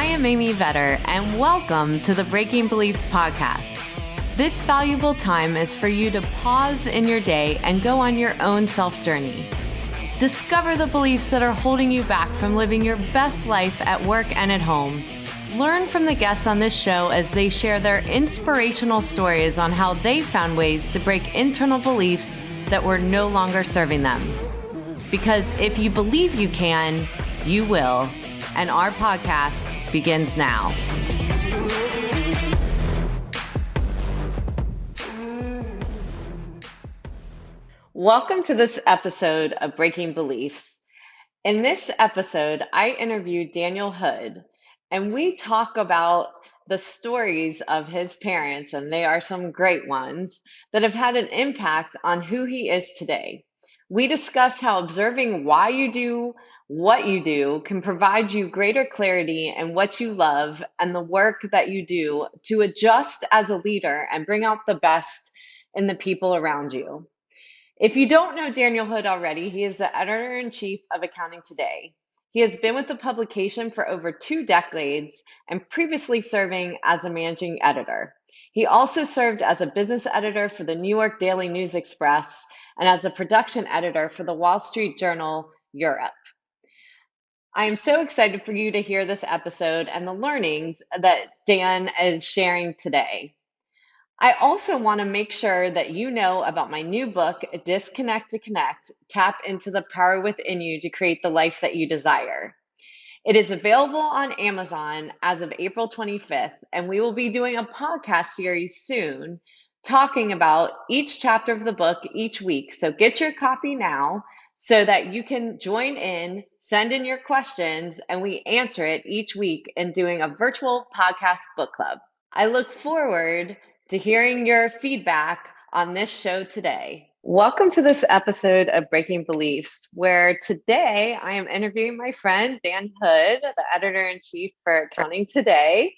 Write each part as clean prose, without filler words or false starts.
I am Amy Vetter, and welcome to the Breaking Beliefs podcast. This valuable time is for you to pause in your day and go on your own self-journey. Discover the beliefs that are holding you back from living your best life at work and at home. Learn from the guests on this show as they share their inspirational stories on how they found ways to break internal beliefs that were no longer serving them. Because if you believe you can, you will. And our podcast begins now. Welcome to this episode of Breaking Beliefs. In this episode, I interviewed Daniel Hood, and we talk about the stories of his parents, and they are some great ones, that have had an impact on who he is today. We discuss how observing why you do what you do can provide you greater clarity in what you love and the work that you do to adjust as a leader and bring out the best in the people around you. If you don't know Daniel Hood already, he is the editor-in-chief of Accounting Today. He has been with the publication for over 2 decades and previously serving as a managing editor. He also served as a business editor for the New York Daily News Express and as a production editor for the Wall Street Journal Europe. I am so excited for you to hear this episode and the learnings that Dan is sharing today. I also want to make sure that you know about my new book, Disconnect to Connect, Tap into the Power Within You to Create the Life That You Desire. It is available on Amazon as of April 25th, and we will be doing a podcast series soon talking about each chapter of the book each week. So get your copy now so that you can join in, send in your questions, and we answer it each week in doing a virtual podcast book club. I look forward to hearing your feedback on this show today. Welcome to this episode of Breaking Beliefs, where today I am interviewing my friend Dan Hood, the editor-in-chief for Accounting Today,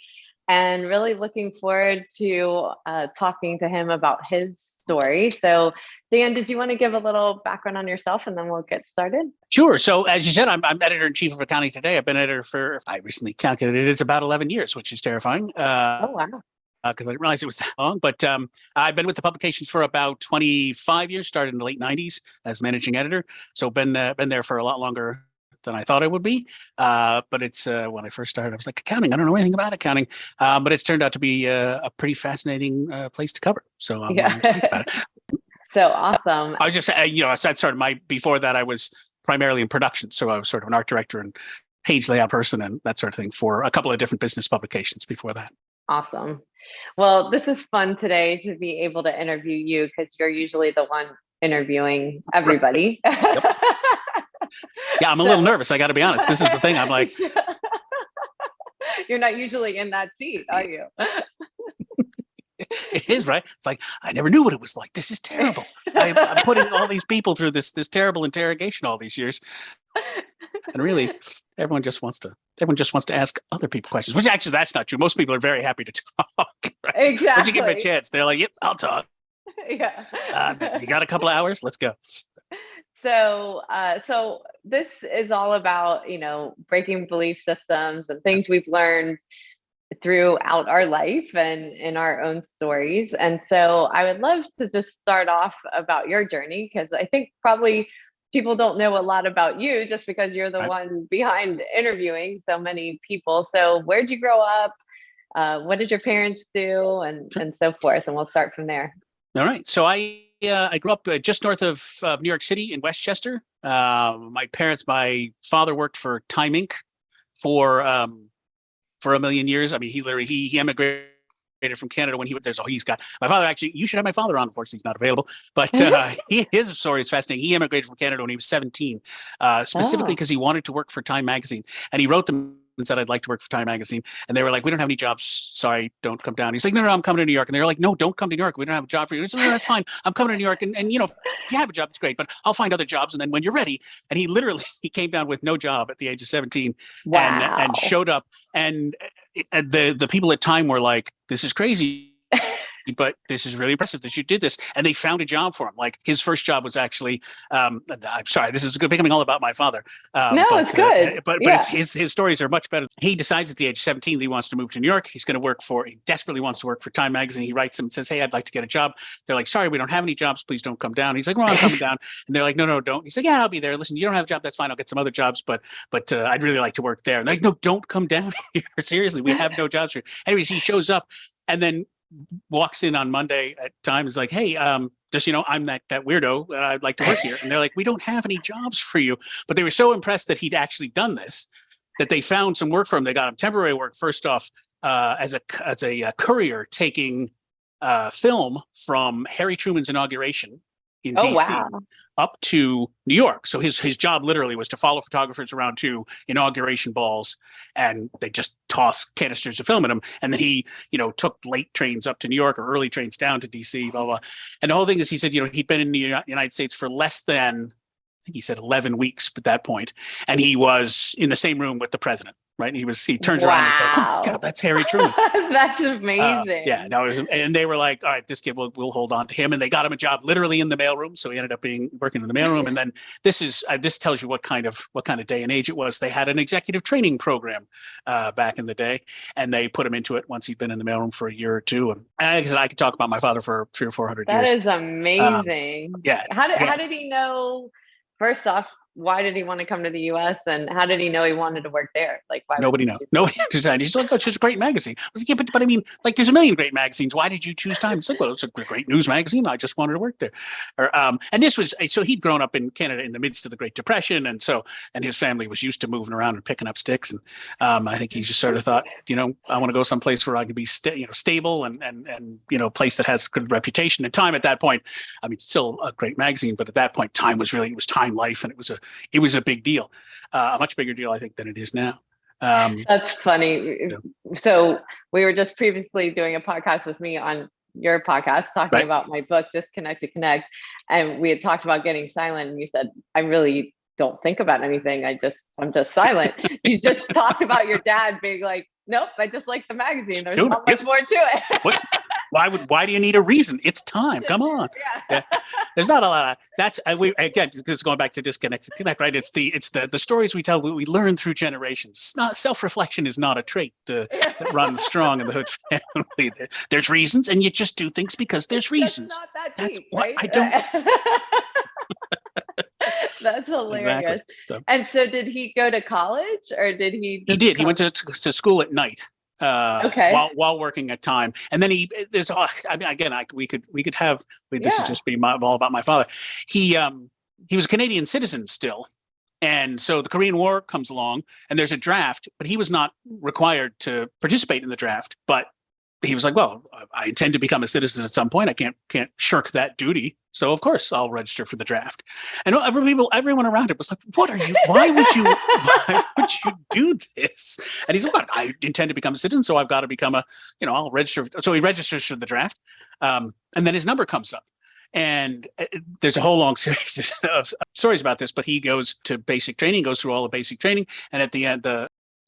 and really looking forward to talking to him about his story. So Dan, did you want to give a little background on yourself and then we'll get started? Sure. So as you said, I'm editor-in-chief of Accounting Today. I've been editor for, I recently calculated it's about 11 years, which is terrifying. Oh, wow. Because I didn't realize it was that long. But I've been with the publications for about 25 years, started in the late 90s as managing editor. So been there for a lot longer than I thought I would be. But it's when I first started, I was like, accounting, I don't know anything about accounting. But it's turned out to be a pretty fascinating place to cover. So I'm excited about it. So awesome. I was just, before that, I was primarily in production. So I was sort of an art director and page layout person and that sort of thing for a couple of different business publications before that. Awesome. Well, this is fun today to be able to interview you because you're usually the one interviewing everybody. Yep. Yeah, I'm a little nervous. I got to be honest. This is the thing. I'm like, you're not usually in that seat, are you? It is, right? It's like, I never knew what it was like. This is terrible. I'm putting all these people through this terrible interrogation all these years. And really, everyone just wants to ask other people questions, which actually that's not true. Most people are very happy to talk. Right? Exactly. Once you give them a chance, they're like, yep, I'll talk. Yeah. You got a couple of hours? Let's go. So this is all about, breaking belief systems and things we've learned throughout our life and in our own stories. And so I would love to just start off about your journey, because I think probably people don't know a lot about you just because you're the one behind interviewing so many people. So where'd you grow up? What did your parents do? And so forth. And we'll start from there. All right. So I grew up just north of New York City in Westchester. My father worked for Time Inc. for a million years. I mean, he emigrated from Canada when he was there. So he's got my father. Actually, you should have my father on. Unfortunately, he's not available. But his story is fascinating. He immigrated from Canada when he was 17, specifically because he wanted to work for Time magazine, and he wrote them and said, I'd like to work for Time magazine. And they were like, we don't have any jobs. Sorry, don't come down. He's like, no, I'm coming to New York. And they're like, no, don't come to New York. We don't have a job for you. He said, no, that's fine. I'm coming to New York. And if you have a job, it's great, but I'll find other jobs. And then when you're ready, and he came down with no job at the age of 17. Wow. and showed up. And the people at Time were like, this is crazy. but this is really impressive that you did this. And they found a job for him. Like his first job was actually, I'm sorry, this is becoming all about my father. No, it's good. But it's Yeah. his stories are much better. He decides at the age of 17 that he wants to move to New York. He desperately wants to work for Time Magazine. He writes them and says, hey, I'd like to get a job. They're like, sorry, we don't have any jobs. Please don't come down. He's like, well, I'm coming down. And they're like, no, no, don't. He's like, yeah, I'll be there. Listen, you don't have a job. That's fine. I'll get some other jobs, but I'd really like to work there. And they're like, no, don't come down here. Seriously, we have no jobs here. Anyways, he shows up and then walks in on Monday at Time, is like, hey, just, I'm that weirdo, and I'd like to work here. And they're like, we don't have any jobs for you. But they were so impressed that he'd actually done this that they found some work for him. They got him temporary work, first off, as a courier taking film from Harry Truman's inauguration in Oh, DC wow. up to New York. So his job literally was to follow photographers around to inauguration balls, and they just toss canisters of film at him. And then he, took late trains up to New York or early trains down to DC, blah, blah. And the whole thing is, he said, he'd been in the United States for less than, I think he said 11 weeks at that point. And he was in the same room with the president. Right. And he turns around and he's like, oh, God, that's Harry Truman. That's amazing. Yeah. No, and they were like, all right, this kid, we'll hold on to him. And they got him a job literally in the mailroom. So he ended up working in the mailroom. And then this tells you what kind of day and age it was. They had an executive training program back in the day, and they put him into it once he'd been in the mailroom for a year or two. And like I said, I could talk about my father for 300 or 400 years. That is amazing. Yeah. How did he know, first off, why did he want to come to the U.S. and how did he know he wanted to work there? Like, why? Nobody knows. Nobody understands. He's like, oh, it's just a great magazine. I was like, yeah, but I mean, like, there's a million great magazines. Why did you choose Time? It's like, well, it's a great news magazine. I just wanted to work there. And this was, so he'd grown up in Canada in the midst of the Great Depression. And his family was used to moving around and picking up sticks. And I think he just sort of thought, I want to go someplace where I can be stable and place that has good reputation. And Time at that point, I mean, still a great magazine, but at that point, Time was Time Life, and it was a big deal, a much bigger deal, I think, than it is now. That's funny. So we were just previously doing a podcast with me on your podcast talking about my book, Disconnect to Connect. And we had talked about getting silent. And you said, I really don't think about anything. I'm just silent. You just talked about your dad being like, nope, I just like the magazine. There's not much more to it. What? Why do you need a reason? It's Time. Come on. Yeah. There's not a lot of that's again, this is going back to Disconnect to Connect, right? It's the stories we tell, we learn through generations. It's not, self-reflection is not a trait that runs strong in the Hood family. There's reasons, and you just do things because there's reasons. That's not that That's deep, what right? I don't. That's hilarious. Exactly. And so did he go to college or did he? He did. He went to school at night. While working at Time, and then this is just being all about my father. He was a Canadian citizen still, and so the Korean War comes along, and there's a draft, but he was not required to participate in the draft. But he was like, well, I intend to become a citizen at some point. I can't shirk that duty. So of course I'll register for the draft. And everyone around him was like, why would you do this? And he's like, well, I intend to become a citizen. So I've got to become I'll register. So he registers for the draft. And then his number comes up. And there's a whole long series of stories about this, but he goes to basic training, goes through all the basic training. And at the end,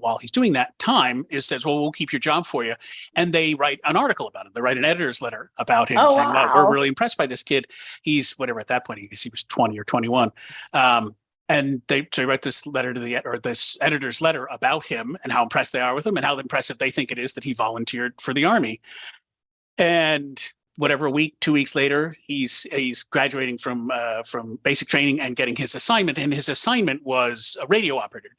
while he's doing that, Time says, well, we'll keep your job for you. And they write an article about him. They write an editor's letter about him saying, wow, we're really impressed by this kid. He's whatever at that point, he was 20 or 21. And they write this letter to this editor's letter about him and how impressed they are with him and how impressive they think it is that he volunteered for the Army. And whatever, a week, 2 weeks later, he's graduating from basic training and getting his assignment. And his assignment was to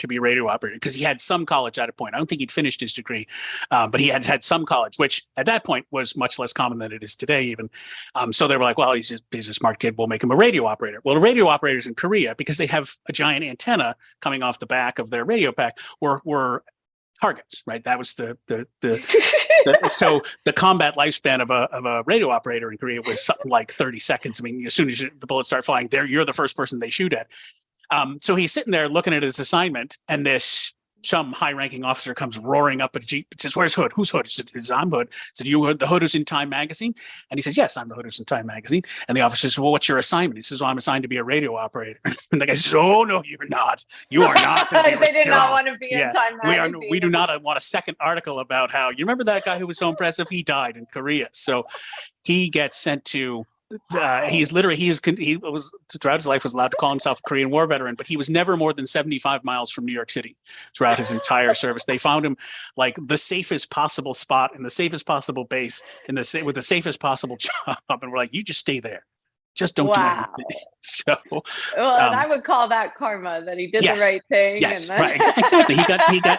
be a radio operator, because he had some college at a point. I don't think he'd finished his degree, but he had some college, which at that point was much less common than it is today even. So they were like, well, he's a smart kid. We'll make him a radio operator. Well, the radio operators in Korea, because they have a giant antenna coming off the back of their radio pack, were targets, right? That was so the combat lifespan of a radio operator in Korea was something like 30 seconds. I mean, as soon as the bullets start flying, you're the first person they shoot at. So he's sitting there looking at his assignment, and this some high-ranking officer comes roaring up a jeep and says, "Where's Hood? Who's Hood?" He says, "I'm Hood." I said, "You Hood? The Hood who's in Time magazine?" And he says, "Yes, I'm the Hood who's in Time magazine." And the officer says, "Well, what's your assignment?" He says, "Well, I'm assigned to be a radio operator." And the guy says, "Oh no, you're not. You are not going to be a They did not radio." want to be in Yeah, Time we are. We magazine. do not want a second article about how you remember that guy who was so impressive. He died in Korea, so he gets sent to Wow. he was throughout his life was allowed to call himself a Korean War veteran, but he was never more than 75 miles from New York City throughout his entire service. They found him like the safest possible spot in the safest possible base with the safest possible job, and we're like, you just stay there, just don't do anything. Wow. So, Well, and I um, would call that karma, that he did the yes, right thing, and yes, then right, exactly.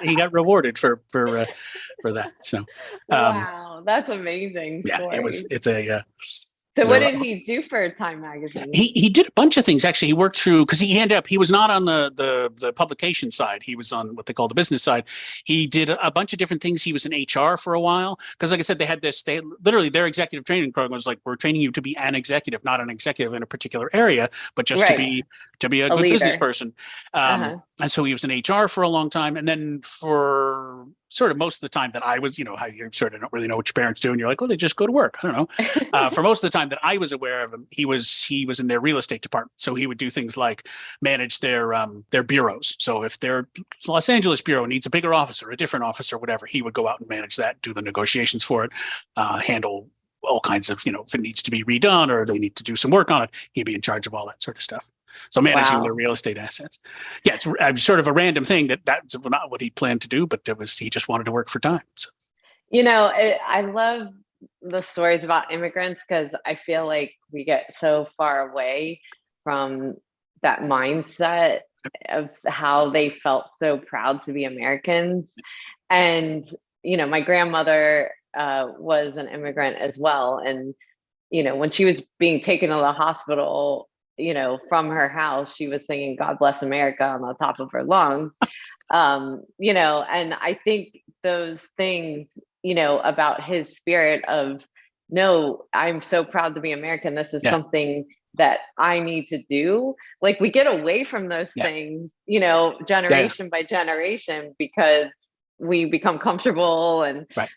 He got rewarded for that. So, um, wow, that's amazing yeah, story. it's a So what there did he do for Time magazine? he did a bunch of things. Actually, he worked through because he was not on the publication side. He was on what they call the business side. He did a bunch of different things. He was in HR for a while because, like I said, they literally their executive training program was like, we're training you to be an executive, not an executive in a particular area, but just Right, to be a a good business leader. person. Um, Uh-huh. and so he was in HR for a long time, and then for sort of most of the time that I was, how you sort of don't really know what your parents do, and you're like, well, they just go to work. I don't know. For most of the time that I was aware of him, he was in their real estate department, so he would do things like manage their bureaus. So if their Los Angeles bureau needs a bigger office or a different office or whatever, he would go out and manage that, do the negotiations for it, handle all kinds of if it needs to be redone or they need to do some work on it, he'd be in charge of all that sort of stuff. So managing their Wow. real estate assets. Yeah, it's sort of a random thing that's not what he planned to do, but he just wanted to work for Time. So I love the stories about immigrants because I feel like we get so far away from that mindset of how they felt so proud to be Americans. And, my grandmother was an immigrant as well. And, when she was being taken to the hospital, from her house, she was singing God Bless America on the top of her lungs. And I think those things, about his spirit of, no, I'm so proud to be American. This is yeah, something that I need to do. Like we get away from those yeah, things, yeah, generation by generation because we become comfortable and, right.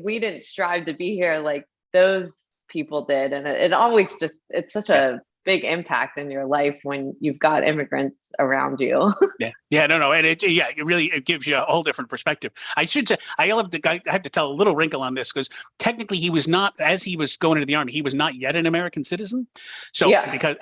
we didn't strive to be here like those people did. And it always it's such Yeah. a big impact in your life when you've got immigrants around you. Yeah, no, and it gives you a whole different perspective. I should say I have to tell a little wrinkle on this because technically he was not as he was going into the army, he was not yet an American citizen. So Yeah. because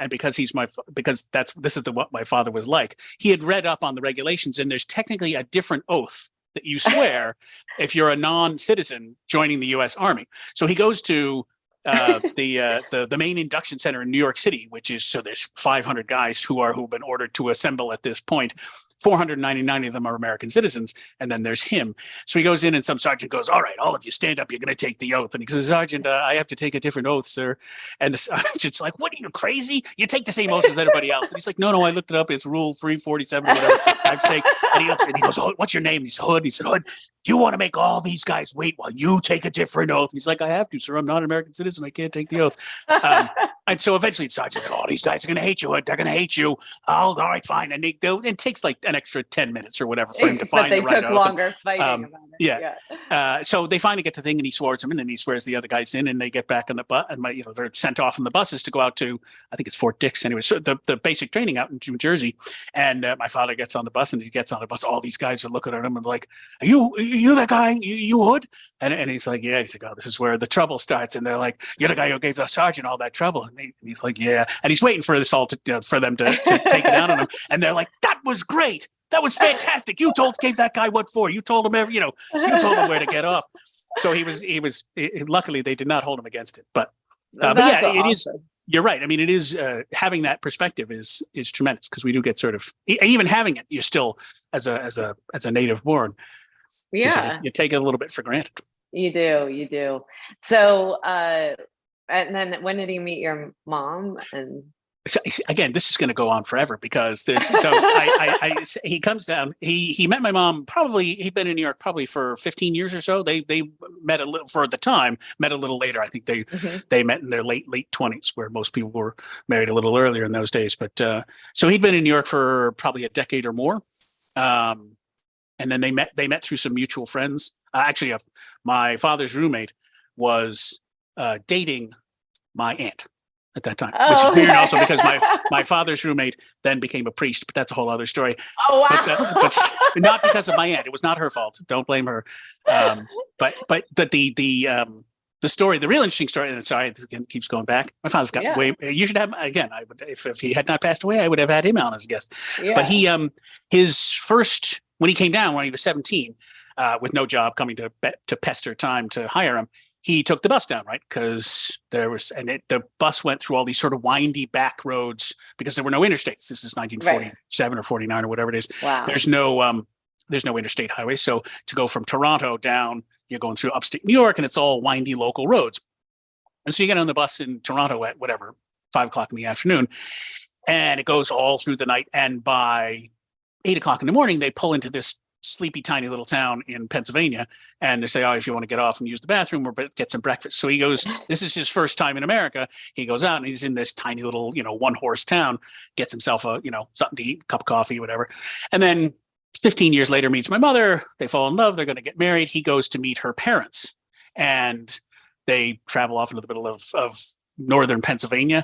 this is what my father was like. He had read up on the regulations, and there's technically a different oath that you swear if you're a non-citizen joining the U.S. Army. So he goes to the main induction center in New York City, which is so there's 500 guys who've been ordered to assemble at this point. 499 of them are American citizens, and then there's him. So he goes in, and some sergeant goes, "All right, all of you stand up. You're going to take the oath." And he goes, "Sergeant, I have to take a different oath, sir." And the sergeant's like, "What are you crazy? You take the same oath as everybody else." And he's like, "No, no, I looked it up. It's Rule 347 or whatever. I have to take." And he looks and he goes, "Oh, what's your name?" And he said, "Hood." He said, "Hood, you want to make all these guys wait while you take a different oath?" And he's like, "I have to, sir. I'm not an American citizen. I can't take the oath." And so eventually the sergeant said, "Oh, these guys are going to hate you, Hood. They're going to hate you." All right, fine. And it takes like an extra 10 minutes or whatever for him to But find the they right took oath. longer fighting about it. Yeah. Yeah. So they finally get the thing, and he swears them in, and he swears the other guys in, and they get back on the bus, and they're sent off in the buses to go out to, I think it's Fort Dix anyway, so the basic training out in New Jersey. And my father gets on the bus, and he gets on the bus. All these guys are looking at him and like, "Are you that guy? You Hood?" And he's like, "Yeah." He's like, "Oh, this is where the trouble starts." And they're like, "You're the guy who gave the sergeant all that trouble." And he's like, "Yeah." And he's waiting for this all for them to take it out on him. And they're like, "That was great. That was fantastic. You gave that guy what for. You told him you told him where to get off." So luckily they did not hold him against it. But yeah, That's it is. awesome. You're right. I mean, it is having that perspective is tremendous because we do get sort of even having it. You're still as a native born, Yeah, you take it a little bit for granted. you do. You do. So, and then when did he meet your mom? And So, again, this is going to go on forever because he comes down. He met my mom probably. He'd been in New York probably for 15 years or so. They met a little for the time. Met a little later. I think Mhm. they met in their late 20s, where most people were married a little earlier in those days. But so he'd been in New York for probably a decade or more. Um, and then they met through some mutual friends. Actually, my father's roommate was dating my aunt at that time, which is Oh, weird also okay. because my father's roommate then became a priest, but that's a whole other story. Oh, But wow. not because of my aunt. It was not her fault. Don't blame her. Um, but the story, the real interesting story, and sorry, it keeps going back. My father's got Yeah. way. You should have again. I would if he had not passed away, I would have had him on as a guest. But Yeah. he his first when he came down when he was 17, with no job, coming to pester time to hire him. He took the bus down, right? Because the bus went through all these sort of windy back roads because there were no interstates. This is Right. 1947 or 49 or whatever it is. Wow. There's no interstate highway. So to go from Toronto down, you're going through upstate New York, and it's all windy local roads. And so you get on the bus in Toronto at whatever 5 o'clock in the afternoon, and it goes all through the night. And by 8 o'clock in the morning, they pull into this sleepy, tiny little town in Pennsylvania, and they say, "Oh, if you want to get off and use the bathroom or get some breakfast." So he goes. This is his first time in America. He goes out and he's in this tiny little, one horse town, gets himself a, something to eat, cup of coffee, whatever, and then 15 years later meets my mother. They fall in love. They're going to get married. He goes to meet her parents, and they travel off into the middle of northern Pennsylvania.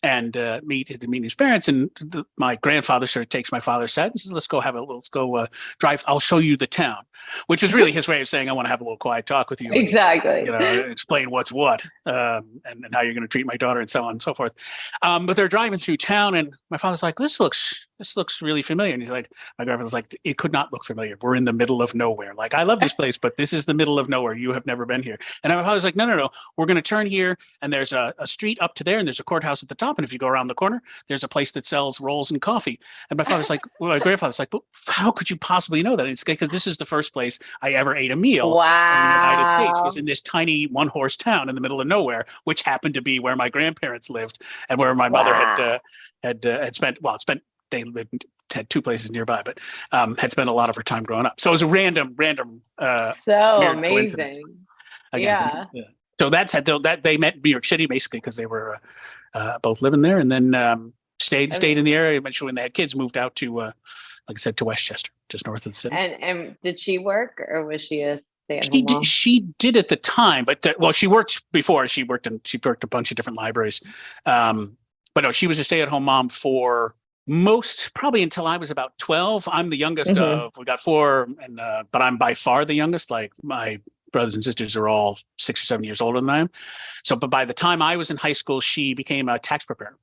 And meet his parents. And my grandfather sort of takes my father's side and says, "Let's go drive. I'll show you the town," which was really his way of saying, "I want to have a little quiet talk with you and Exactly. explain what's what, and how you're going to treat my daughter and so on and so forth." But they're driving through town, and my father's like, "This looks really familiar." And my grandfather's like, "It could not look familiar. We're in the middle of nowhere. Like, I love this place, but this is the middle of nowhere. You have never been here." And my father's like, "No, no, no. We're going to turn here, and there's a street up to there, and there's a courthouse at the top. And if you go around the corner, there's a place that sells rolls and coffee." And my grandfather's like, "But how could you possibly know that?" And it's because this is the first place I ever ate a meal in the United States, was Wow. in this tiny one-horse town in the middle of nowhere, which happened to be where my grandparents lived and where my mother Wow. had spent. They lived had two places nearby, but had spent a lot of her time growing up. So it was a random, So weird coincidence. amazing. Again, Yeah. so that they met in New York City basically because they were both living there, and then stayed in the area. Eventually, when they had kids, moved out to, like I said, to Westchester, just north of the city. And did she work or was she a stay-at-home mom? She did at the time, but well, she worked before. She worked a bunch of different libraries, but no, she was a stay-at-home mom for probably until I was about 12. I'm the youngest Hmm. of we got four, and but I'm by far the youngest. Like my brothers and sisters are all 6 or 7 years older than I am. So, but by the time I was in high school, she became a tax preparer,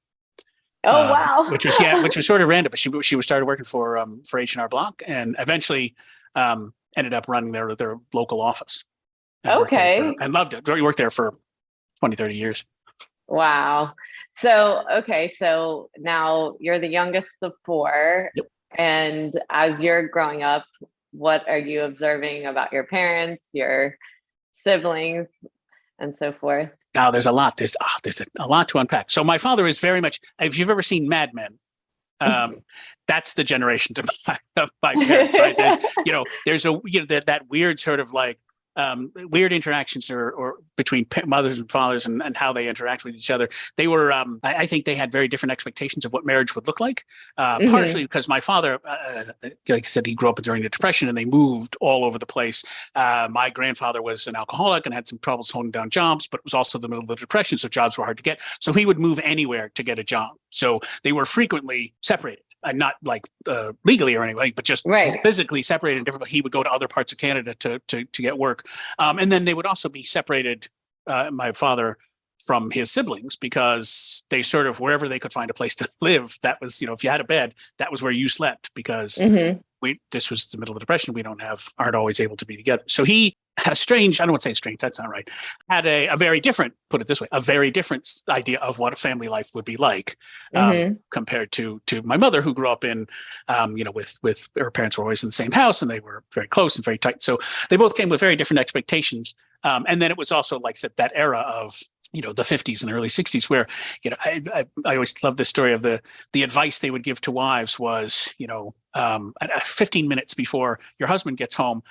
Oh, wow. which was sort of random. But she started working for H&R Block, and eventually ended up running their local office, and worked there Okay. and loved it. Worked there for 20, 30 years. Wow. So, okay, so now you're the youngest of four, Yep. and as you're growing up, what are you observing about your parents, your siblings, and so forth? Now there's a lot. There's a lot to unpack. So my father is very much. If you've ever seen Mad Men, that's the generation of my parents, right? There's that weird sort of like weird interactions or between mothers and fathers, and how they interact with each other. They were, I think, they had very different expectations of what marriage would look like. Partially Hmm. because my father, like I said, he grew up during the Depression, and they moved all over the place. My grandfather was an alcoholic and had some troubles holding down jobs, but it was also the middle of the Depression, so jobs were hard to get. So he would move anywhere to get a job. So they were frequently separated. And not like legally or anything, but just Right. physically separated and different. He would go to other parts of Canada to get work, and then they would also be separated. My father from his siblings, because they sort of, wherever they could find a place to live, that was, if you had a bed, that was where you slept, because Hmm. this was the middle of the Depression. We aren't always able to be together. So he had I don't want to say strange, that's not right. Had a very different, put it this way, a very different idea of what a family life would be like, Hmm. compared to my mother, who grew up in, with her parents were always in the same house, and they were very close and very tight. So they both came with very different expectations. And then it was also, like I said, that era of, the 50s and early 60s, where, I always love this story of the advice they would give to wives was, 15 minutes before your husband gets home,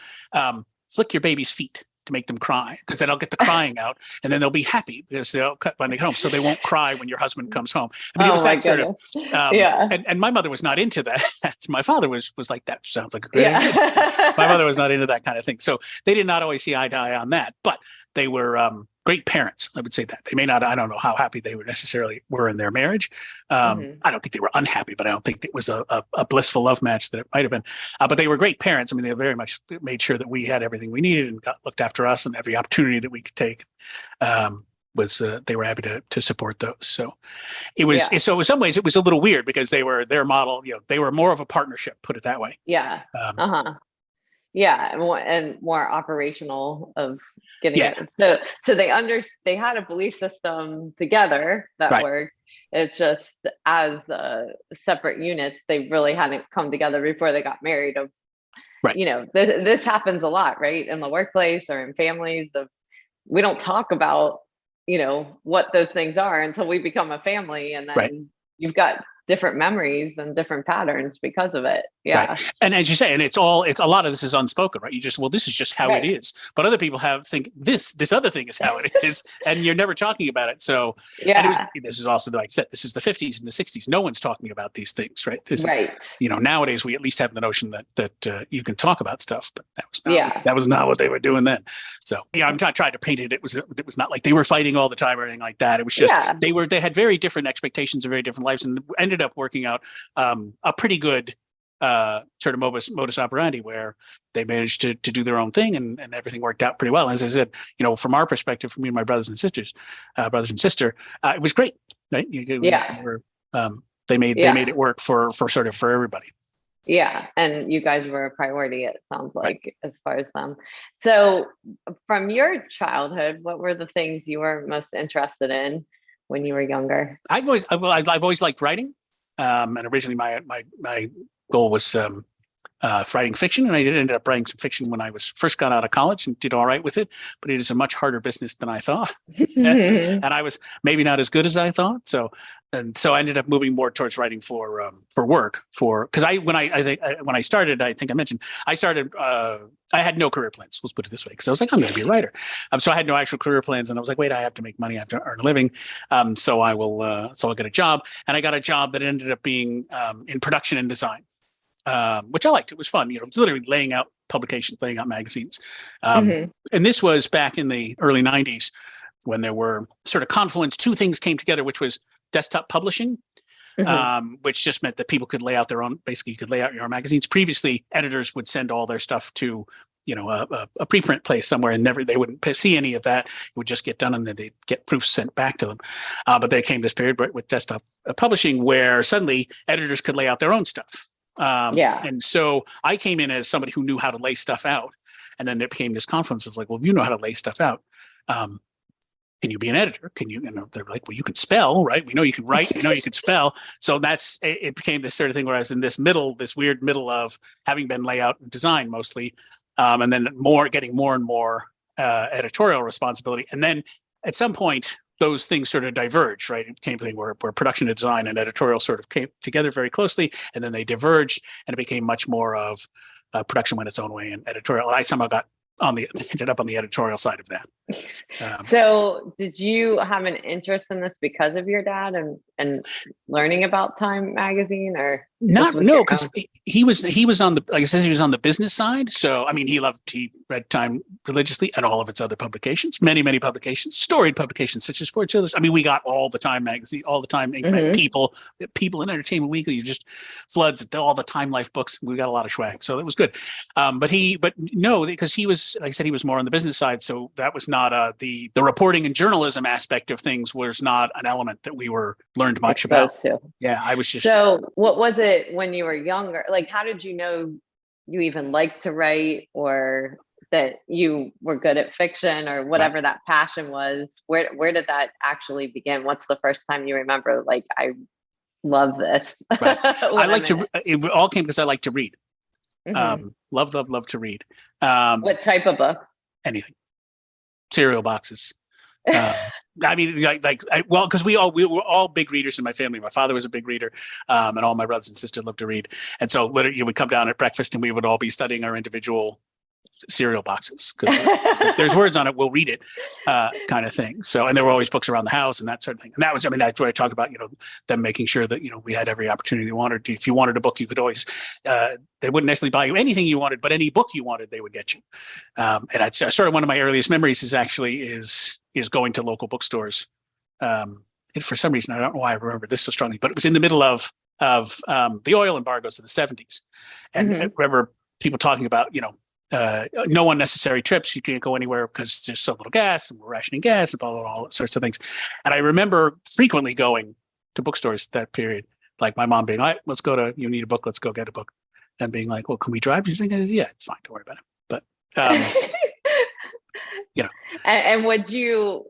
flick your baby's feet. to make them cry, because then I'll get the crying out, and then they'll be happy because they'll when they get home, so they won't cry when your husband comes home. I mean, it Oh was my that sort of, goodness. Yeah. and my mother was not into that. My father was like, that sounds like a great idea. My Yeah. mother was not into that kind of thing, so they did not always see eye to eye on that, but they were great parents. I would say that they may not. I don't know how happy they were necessarily were in their marriage. Hmm. I don't think they were unhappy, but I don't think it was a blissful love match that it might have been. But they were great parents. I mean, they very much made sure that we had everything we needed and looked after us, and every opportunity that we could take was they were happy to support those. So it was. Yeah. So in some ways, it was a little weird because they were their model. You know, they were more of a partnership. Put it that way. Yeah. Um, Uh-huh. Yeah, and more operational of getting yeah. it. So they had a belief system together that Right. worked. It's just as separate units, they really hadn't come together before they got married. Of Right. this happens a lot, right, in the workplace or in families. Of we don't talk about what those things are until we become a family, and Right. then you've got different memories and different patterns because of it. Right. Yeah. And as you say, and it's a lot of this is unspoken, right? You just, well, this is just how it Right. is. But other people think this other thing is how it is, and you're never talking about it. So, and Yeah. this is also, like I said, this is the 50s and the 60s. No one's talking about these things, right? This is, Right. nowadays we at least have the notion that you can talk about stuff, but Yeah. that was not what they were doing then. So, I'm not trying to paint it. It was not like they were fighting all the time or anything like that. It was just Yeah. they had very different expectations and very different lives, and ended up working out a pretty good sort of modus operandi, where they managed to do their own thing, and everything worked out pretty well. As I said, from our perspective, from me and my brothers and sister, it was great, right? Yeah. They made Yeah. it work for everybody. Yeah. And you guys were a priority, it sounds Right. like, as far as them. So from your childhood, what were the things you were most interested in when you were younger? I've always liked writing, and originally my goal was writing fiction, and I ended up writing some fiction when I first got out of college and did all right with it. But it is a much harder business than I thought, and I was maybe not as good as I thought. So I ended up moving more towards writing for work, because when I started, I think I mentioned I started. I had no career plans. Let's put it this way, because I was like, I'm going to be a writer. So I had no actual career plans, and I was like, wait, I have to make money, I have to earn a living. So I'll get a job, and I got a job that ended up being in production and design, which I liked. It was fun. It's literally laying out publications, laying out magazines. Hmm. And this was back in the early 90s, when there were sort of confluence. Two things came together, which was desktop publishing, Hmm. which just meant that people could lay out basically you could lay out your own magazines. Previously, editors would send all their stuff to a preprint place somewhere, and they wouldn't see any of that. It would just get done, and then they'd get proofs sent back to them. But there came this period with desktop publishing where suddenly editors could lay out their own stuff. Yeah. And so I came in as somebody who knew how to lay stuff out. And then there became this confluence of like, well, you know how to lay stuff out. Can you be an editor? Can you, they're like, well, you can spell, right? We know you can write, we know you can spell. So it became this sort of thing where I was in this weird middle of having been layout and design mostly. And then getting more and more editorial responsibility. And then at some point, those things sort of diverged, right? It became a thing where production and design and editorial sort of came together very closely, and then they diverged, and it became much more of production went its own way, and editorial. And I somehow ended up on the editorial side of that. So did you have an interest in this because of your dad and learning about Time magazine, or this was No, your because own? he was on the, like I said, he was on the business side. So I mean, he read Time religiously and all of its other publications, many publications, storied publications such as Sports Illustrated. I mean, we got all the Time magazine, all the Time Hmm. People in Entertainment Weekly, just floods of all the Time Life books. We got a lot of swag, so it was good. But no, because he was, like I said, he was more on the business side, so that was not the reporting and journalism aspect of things was not an element that we learned much about. Exposed to. Yeah, I was just. So what was it when you were younger? Like, how did you know you even liked to write, or that you were good at fiction, or Right. whatever that passion was? Where did that actually begin? What's the first time you remember, like, I love this Right. I when I'm like in to, it all came because I like to read. it? Hmm. Love to read. Um, What type of book? anything, cereal boxes. I mean, because we were all big readers in my family. My father was a big reader, and all my brothers and sisters loved to read. And so literally, you would come down at breakfast, and we would all be studying our individual cereal boxes, because if there's words on it, we'll read it, kind of thing. So, and there were always books around the house and that sort of thing. And that was, I mean, that's what I talk about, them making sure that, we had every opportunity we wanted. If you wanted a book, you could always, they wouldn't necessarily buy you anything you wanted, but any book you wanted, they would get you. And that's sort of one of my earliest memories is going to local bookstores. For some reason, I don't know why I remember this so strongly, but it was in the middle of the oil embargoes of the 70s. And I remember people talking about, no unnecessary trips. You can't go anywhere because there's so little gas and we're rationing gas and blah, blah, blah, all sorts of things. And I remember frequently going to bookstores that period, like my mom being like, let's go to, you need a book, let's go get a book. And being like, well, can we drive? She's like, yeah, it's fine. Don't worry about it. But, And would you,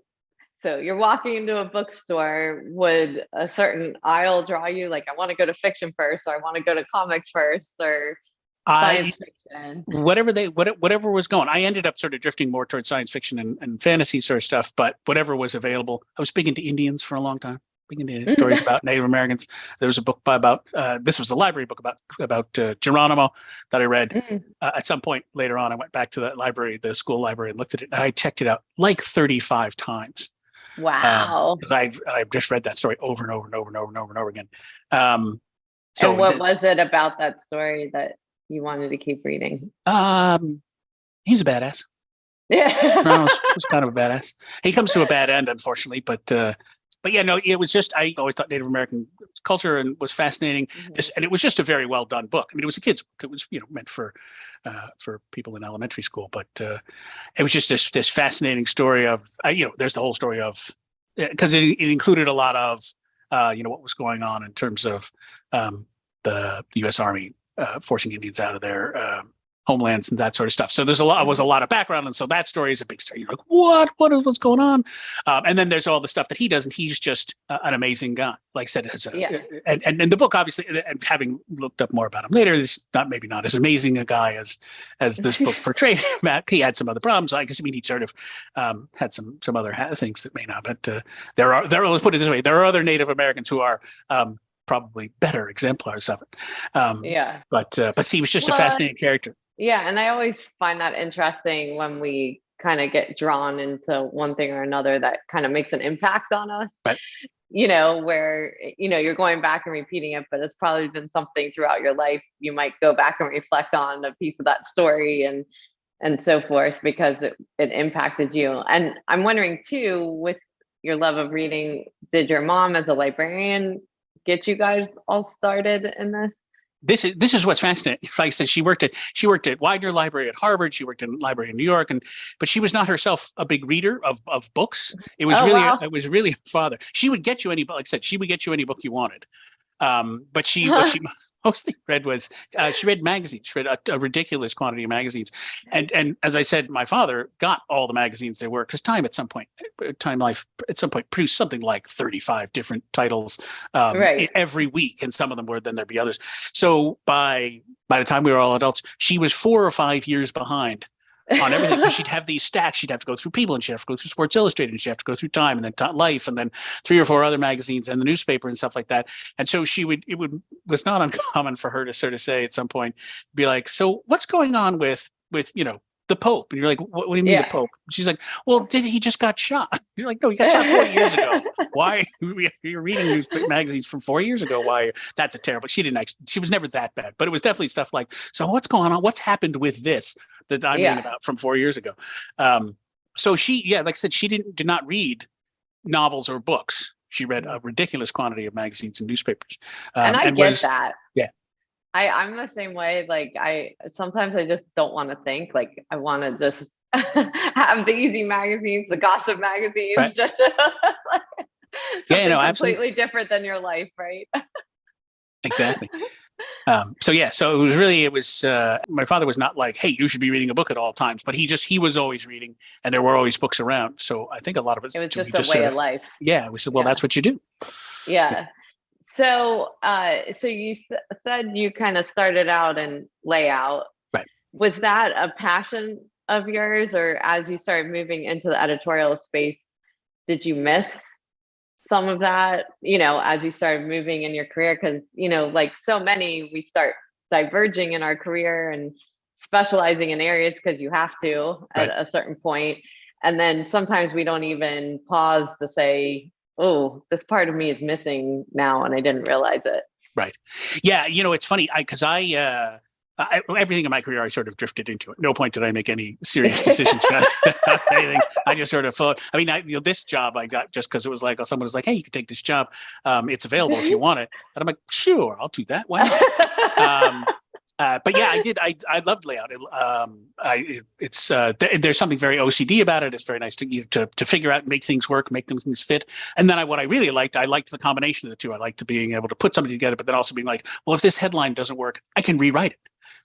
so you're walking into a bookstore, would a certain aisle draw you? Like, I want to go to fiction first, or I want to go to comics first, or science fiction? Whatever was going. I ended up sort of drifting more towards science fiction and fantasy sort of stuff, but whatever was available. I was big into Indians for a long time. Big into stories about Native Americans. There was a book this was a library book about Geronimo that I read. At some point later on, I went back to that library, the school library, and looked at it. And I checked it out like 35 times. Wow. Because I've just read that story over and over and over and over and over and over again. So and what was it about that story that you wanted to keep reading? He's a badass. Yeah. was kind of a badass. He comes to a bad end, unfortunately, but yeah, no, it was just, I always thought Native American culture and was fascinating. And it was just a very well done book. I mean, it was a kid's book. It was, meant for people in elementary school, but it was just this fascinating story of, there's the whole story of, because it included a lot of, what was going on in terms of the U.S. Army forcing Indians out of their homelands and that sort of stuff. So was a lot of background. And so that story is a big story. You're like, what's going on? And then there's all the stuff that he does. And he's just an amazing guy. Like I said, and the book, obviously, and having looked up more about him later, is maybe not as amazing a guy as this book portrayed him. He had some other problems. I guess, he sort of had some other things that may not, but let's put it this way. There are other Native Americans who are, probably better exemplars of it. But he was just a fascinating character. Yeah. And I always find that interesting when we kind of get drawn into one thing or another that kind of makes an impact on us, right. Where, you're going back and repeating it, but it's probably been something throughout your life. You might go back and reflect on a piece of that story and so forth, because it impacted you. And I'm wondering too, with your love of reading, did your mom as a librarian get you guys all started in this? This is what's fascinating. Like I said, she worked at Widener Library at Harvard. She worked in a library in New York, but she was not herself a big reader of books. It was it was really her father. She would get you any book. Like I said, she would get you any book you wanted. But she mostly read was she read magazines. She read a ridiculous quantity of magazines, and as I said, my father got all the magazines there were, because Time Life at some point produced something like 35 different titles every week, and some of them were, then there'd be others. So by the time we were all adults, she was 4 or 5 years behind on everything, because she'd have these stacks. She'd have to go through People, and she'd have to go through Sports Illustrated, and she'd have to go through Time, and then Life, and then 3 or 4 other magazines, and the newspaper and stuff like that. And so was not uncommon for her to sort of say at some point, be like, so what's going on with the Pope? And you're like, what do you mean the Pope? She's like, well, he just got shot? You're like, no, he got shot 4 years ago. Why you're reading magazines from 4 years ago? Why? That's a terrible. She was never that bad, but it was definitely stuff like, so what's going on? What's happened with this that I'm reading about from 4 years ago? So she, like I said, she did not read novels or books. She read a ridiculous quantity of magazines and newspapers. And I get that. Yeah. I'm the same way. Like sometimes I just don't want to think. Like I want to just have the easy magazines, the gossip magazines, right. just something completely absolutely different than your life, right? Exactly. So it was my father was not like, hey, you should be reading a book at all times, but he was always reading, and there were always books around. So I think a lot of it was just a way of life. Yeah. We said, well, that's what you do. Yeah. So you said you kind of started out in layout. Right. Was that a passion of yours, or as you started moving into the editorial space, did you miss some of that, as you started moving in your career? Because, like so many, we start diverging in our career and specializing in areas because you have to at Right. a certain point. And then sometimes we don't even pause to say, oh, this part of me is missing now and I didn't realize it. Right. Yeah. It's funny. Everything in my career, I sort of drifted into it. No point did I make any serious decisions about anything. I just sort of thought, this job I got just because it was like, someone was like, hey, you can take this job. It's available if you want it. And I'm like, sure, I'll do that. Why not? But yeah, I did. I loved layout. There's something very OCD about it. It's very nice to figure out, make things work, make things fit. And then what I really liked, I liked the combination of the two. I liked being able to put something together, but then also being like, well, if this headline doesn't work, I can rewrite it.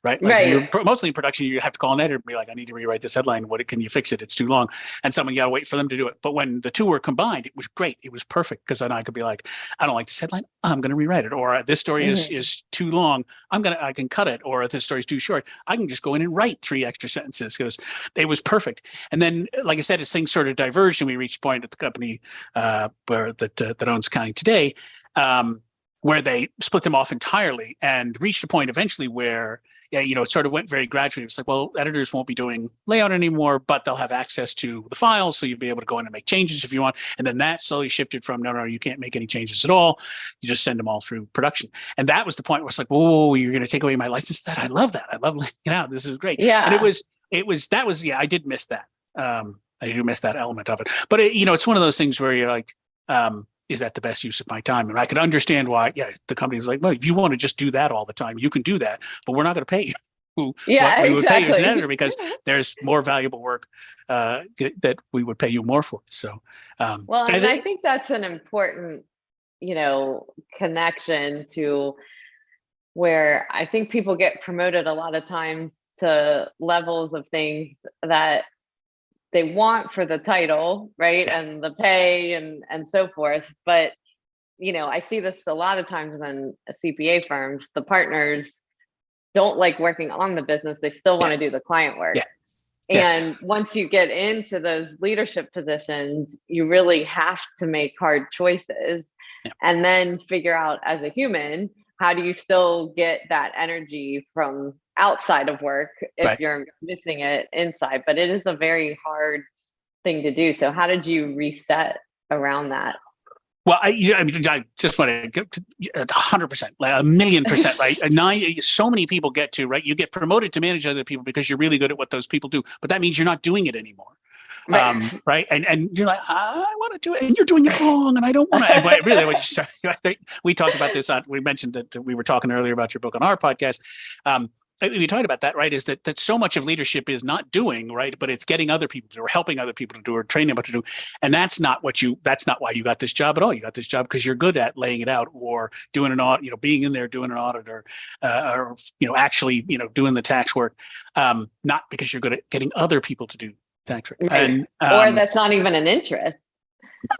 Right. Like Right. mostly in production, you have to call an editor and be like, I need to rewrite this headline. Can you fix it? It's too long. And you got to wait for them to do it. But when the two were combined, it was great. It was perfect because then I could be like, I don't like this headline. I'm going to rewrite it. Or this story is too long. I can cut it. Or if this story is too short, I can just go in and write 3 extra sentences because it was perfect. And then, like I said, as things sort of diverged and we reached a point at the company that owns Counting Today, where they split them off entirely and reached a point eventually where it sort of went very gradually. It's like, well, editors won't be doing layout anymore, but they'll have access to the files. So you'll be able to go in and make changes if you want. And then that slowly shifted from, no, you can't make any changes at all. You just send them all through production. And that was the point where it's like, whoa, you're going to take away my license? I love that. I love laying it out. This is great. Yeah. And I did miss that. I do miss that element of it. But it's one of those things where you're like, is that the best use of my time? And I could understand why, the company was like, well, if you want to just do that all the time, you can do that, but we're not going to pay you what we would pay you as an editor because there's more valuable work that we would pay you more for. So, I think that's an important, connection to where I think people get promoted a lot of times to levels of things that they want for the title, right? And the pay and so forth. But, I see this a lot of times in CPA firms, the partners don't like working on the business. They still want to do the client work. And once you get into those leadership positions, you really have to make hard choices and then figure out as a human, how do you still get that energy from outside of work if you're missing it inside? But it is a very hard thing to do. So how did you reset around that? Well, I just want to get 100%, like 1,000,000%, right? So many people get to, right? You get promoted to manage other people because you're really good at what those people do, but that means you're not doing it anymore. Right. And you're like, I want to do it and you're doing it wrong. And I don't want to, really, when you start, we talked about this we mentioned that we were talking earlier about your book on our podcast. We talked about that, right? Is that so much of leadership is not doing, right? But it's getting other people to do or helping other people to do or training them what to do. And that's not why you got this job at all. You got this job because you're good at laying it out or doing an audit, being in there, doing an audit or actually, doing the tax work. Not because you're good at getting other people to do tax work. Right. Or that's not even an interest.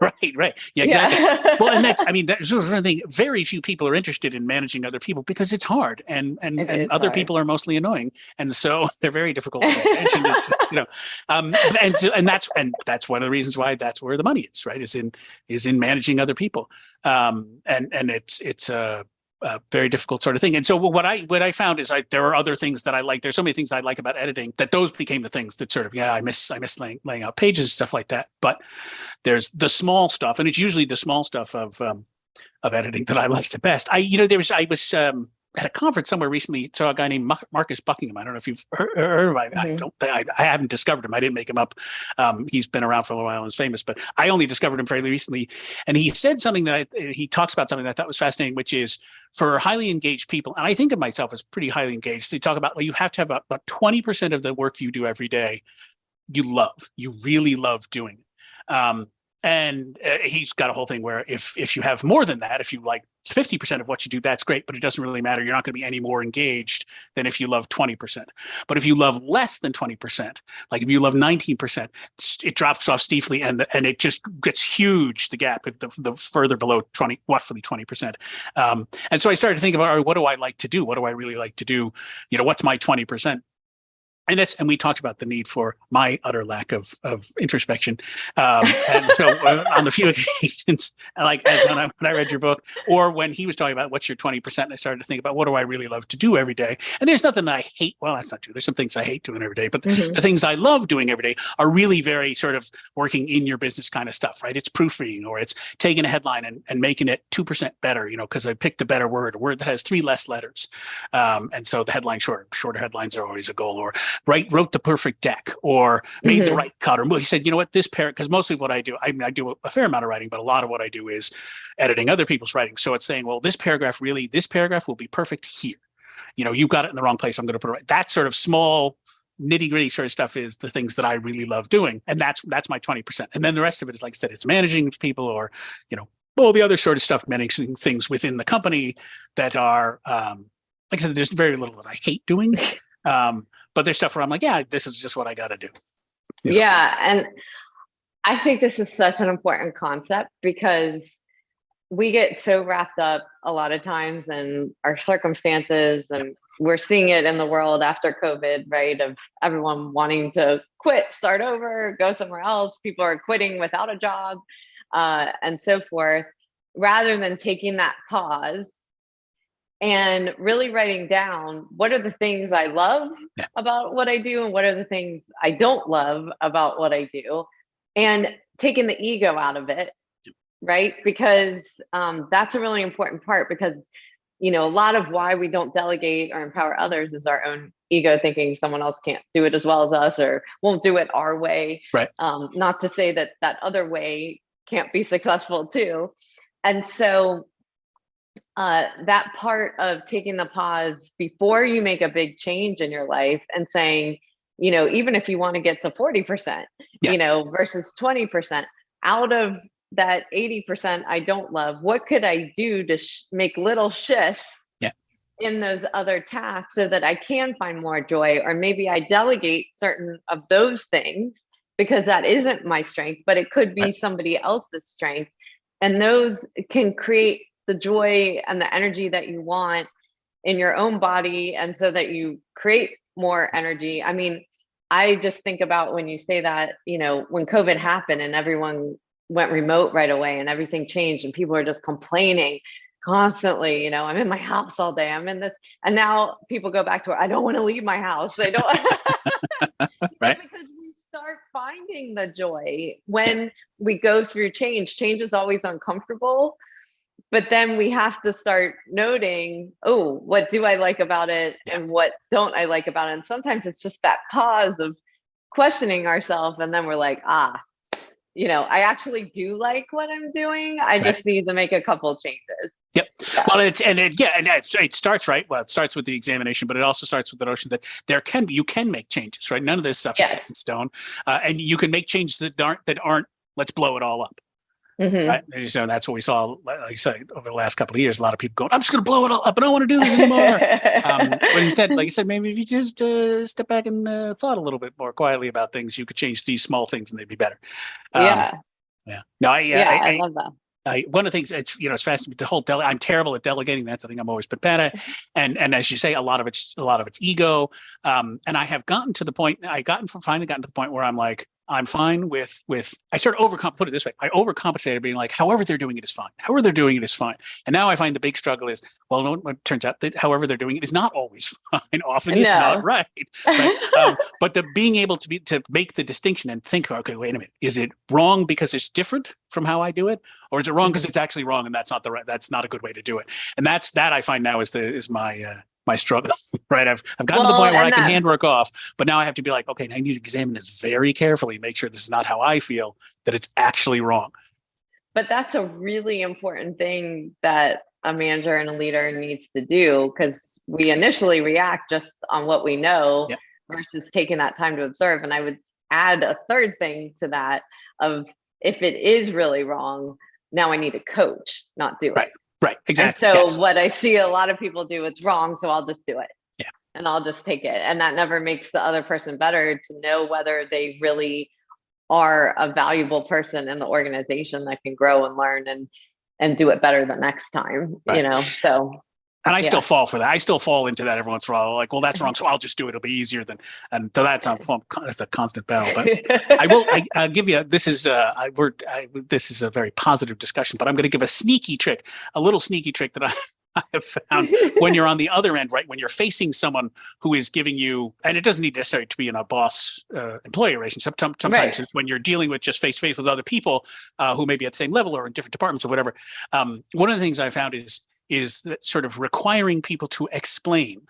Right. Yeah, exactly. Well, and that's sort of thing. Very few people are interested in managing other people because it's hard, and other hard. People are mostly annoying, and so they're very difficult to manage. And it's and that's one of the reasons why that's where the money is, right? Is in managing other people, and it's a very difficult sort of thing. And so what I found is there are other things that I like. There's so many things I like about editing that those became the things that sort of, I miss laying out pages and stuff like that. But there's the small stuff, and it's usually the small stuff of editing that I like the best. I was at a conference somewhere recently, saw a guy named Marcus Buckingham. I don't know if you've heard of him. I haven't discovered him. I didn't make him up. He's been around for a while and is famous, but I only discovered him fairly recently. And he said something he talks about something that I thought was fascinating, which is for highly engaged people. And I think of myself as pretty highly engaged. They talk about, you have to have about 20% of the work you do every day you really love doing. And he's got a whole thing where if you have more than that, if you like 50% of what you do, that's great, but it doesn't really matter. You're not going to be any more engaged than if you love 20%. But if you love less than 20%, like if you love 19%, it drops off steeply and it just gets huge, the gap, the further below 20, roughly 20%. And so I started to think about, all right, what do I like to do? What do I really like to do? What's my 20%? and we talked about the need for my utter lack of introspection. And so on the few occasions, like as when I read your book, or when he was talking about what's your 20%, I started to think about what do I really love to do every day. And there's nothing that I hate. Well, that's not true. There's some things I hate doing every day, but the Hmm. things I love doing every day are really very sort of working in your business kind of stuff, right? It's proofreading, or it's taking a headline and making it 2% better, because I picked a better word, a word that has 3 less letters. And so the headline shorter headlines are always a goal, or wrote the perfect deck, or made the Hmm. right cut, or he said, you know what, this pair, because mostly what I do, I mean, I do a fair amount of writing, but a lot of what I do is editing other people's writing. So it's saying, well, this paragraph will be perfect here. You've got it in the wrong place. I'm going to put it right. That sort of small nitty gritty sort of stuff is the things that I really love doing. And that's my 20%. And then the rest of it is, like I said, it's managing people, or, all the other sort of stuff, managing things within the company that are, like I said, there's very little that I hate doing. But there's stuff where I'm like, yeah, this is just what I got to do. Yeah. And I think this is such an important concept because we get so wrapped up a lot of times in our circumstances, Yeah. and we're seeing it in the world after COVID, right? Of everyone wanting to quit, start over, go somewhere else. People are quitting without a job, and so forth, rather than taking that pause and really writing down what are the things I love Yeah. about what I do and what are the things I don't love about what I do, and taking the ego out of it, right? Because that's a really important part, because a lot of why we don't delegate or empower others is our own ego thinking someone else can't do it as well as us, or won't do it our way. Right. Not to say that that other way can't be successful too. And so that part of taking the pause before you make a big change in your life and saying, even if you want to get to 40%, Yeah. versus 20%, out of that 80% I don't love, what could I do to make little shifts Yeah. in those other tasks so that I can find more joy? Or maybe I delegate certain of those things because that isn't my strength, but it could be Right. somebody else's strength. And those can create the joy and the energy that you want in your own body, and so that you create more energy. I mean, I just think about when you say that, when COVID happened and everyone went remote right away and everything changed and people are just complaining constantly, I'm in my house all day, I'm in this, and now people go back to where I don't want to leave my house. They don't Right. because we start finding the joy Yeah. when we go through change. Change is always uncomfortable, but then we have to start noting, oh, what do I like about it Yeah. and what don't I like about it? And sometimes it's just that pause of questioning ourselves, and then we're like, I actually do like what I'm doing. I Right. just need to make a couple changes. Yep. Yeah. Well, it starts right. Well, it starts with the examination, but it also starts with the notion that you can make changes, right? None of this stuff is set in Yes. stone, and you can make changes that aren't. Let's blow it all up. Hmm. Right. And so that's what we saw, like I said, over the last couple of years. A lot of people going, I'm just going to blow it all up. I don't want to do this anymore. When instead, like I said, maybe if you just step back and thought a little bit more quietly about things, you could change these small things and they'd be better. Um, Yeah. yeah. No, Yeah. I love that. one of the things it's fascinating. The whole I'm terrible at delegating. That's the thing I'm always but bad at. And as you say, a lot of it's ego. And I have gotten to the point. Finally gotten to the point where I'm like, I'm fine with. I sort of put it this way. I overcompensated, being like, however they're doing it is fine. However they're doing it is fine. And now I find the big struggle is, well, no, it turns out that however they're doing it is not always fine. Often it's not No. right. Right. But the being able to make the distinction and think, okay, wait a minute, is it wrong because it's different from how I do it, or is it wrong because Mhm. it's actually wrong and that's not a good way to do it? And that I find now is my struggle. Right. I've gotten to the Well, point where I and can that, hand work off, but now I have to be like, okay, I need to examine this very carefully, make sure this is not how I feel, that it's actually wrong. but that's a really important thing that a manager and a leader needs to do, because we initially react just on what we know Yeah. versus taking that time to observe. And I would add a third thing to that of, if it is really wrong, now I need a coach, not do it. Right. Right. And Exactly. so Yes. what I see a lot of people do, it's wrong, so I'll just do it Yeah. and I'll just take it. And that never makes the other person better to know whether they really are a valuable person in the organization that can grow and learn and do it better the next time, Right. So And I still Yeah. fall for that. I still fall into that every once in a while. Like, well, that's wrong, so I'll just do it. It'll be easier than. And so that's a constant battle. But I'll give you. This is a very positive discussion. But I'm going to give a little sneaky trick that I have found when you're on the other end, right? When you're facing someone who is giving you, and it doesn't need necessarily to be in a boss employee relationship. Sometimes Right. it's when you're dealing with just face to face with other people who may be at the same level or in different departments or whatever. One of the things I found is that sort of requiring people to explain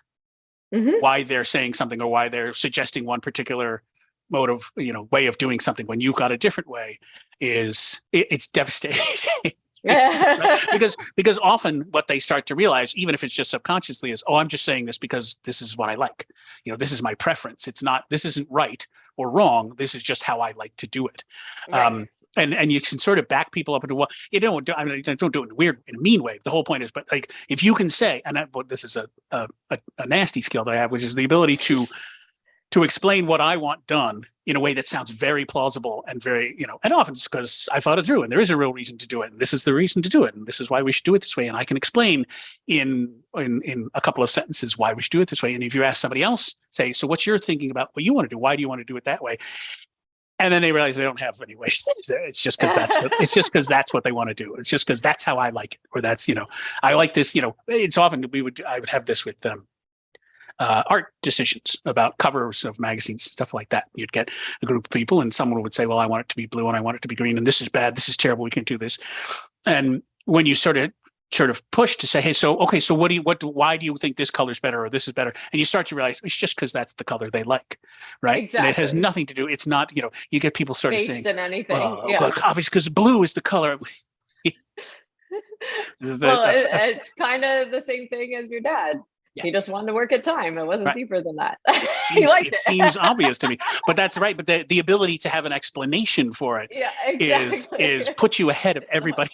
Hmm. why they're saying something or why they're suggesting one particular mode of, way of doing something when you've got a different way it's devastating. Right? Because often what they start to realize, even if it's just subconsciously, is, oh, I'm just saying this because this is what I like. This is my preference. This isn't right or wrong. This is just how I like to do it. Right. And you can sort of back people up into, well, don't do it in a mean way. The whole point is, but like, if you can say, this is a nasty skill that I have, which is the ability to explain what I want done in a way that sounds very plausible and very, and often it's because I thought it through and there is a real reason to do it. And this is the reason to do it. And this is why we should do it this way. And I can explain in a couple of sentences why we should do it this way. And if you ask somebody else, say, so what's your thinking about what you want to do? Why do you want to do it that way? And then they realize they don't have any ways. It's just because that's what they want to do. It's just because that's how I like it, or that's, I like this. It's often I would have this with them. Art decisions about covers of magazines, stuff like that. You'd get a group of people, and someone would say, "Well, I want it to be blue, and I want it to be green, and this is bad. This is terrible. We can't do this." And when you sort of push to say, "Hey, so why do you think this color's better or this is better?" And you start to realize it's just because that's the color they like, right? And it has Exactly. nothing to do. It's not, you get people sort of Based saying, in anything. "Well, Yeah. obviously because blue is the color." This is Well, it's kind of the same thing as your dad. yeah. He just wanted to work at time. It wasn't Right. deeper than that. It He seems liked it it. seems obvious to me, but that's right. But the ability to have an explanation for it Yeah, is exactly. put you ahead of everybody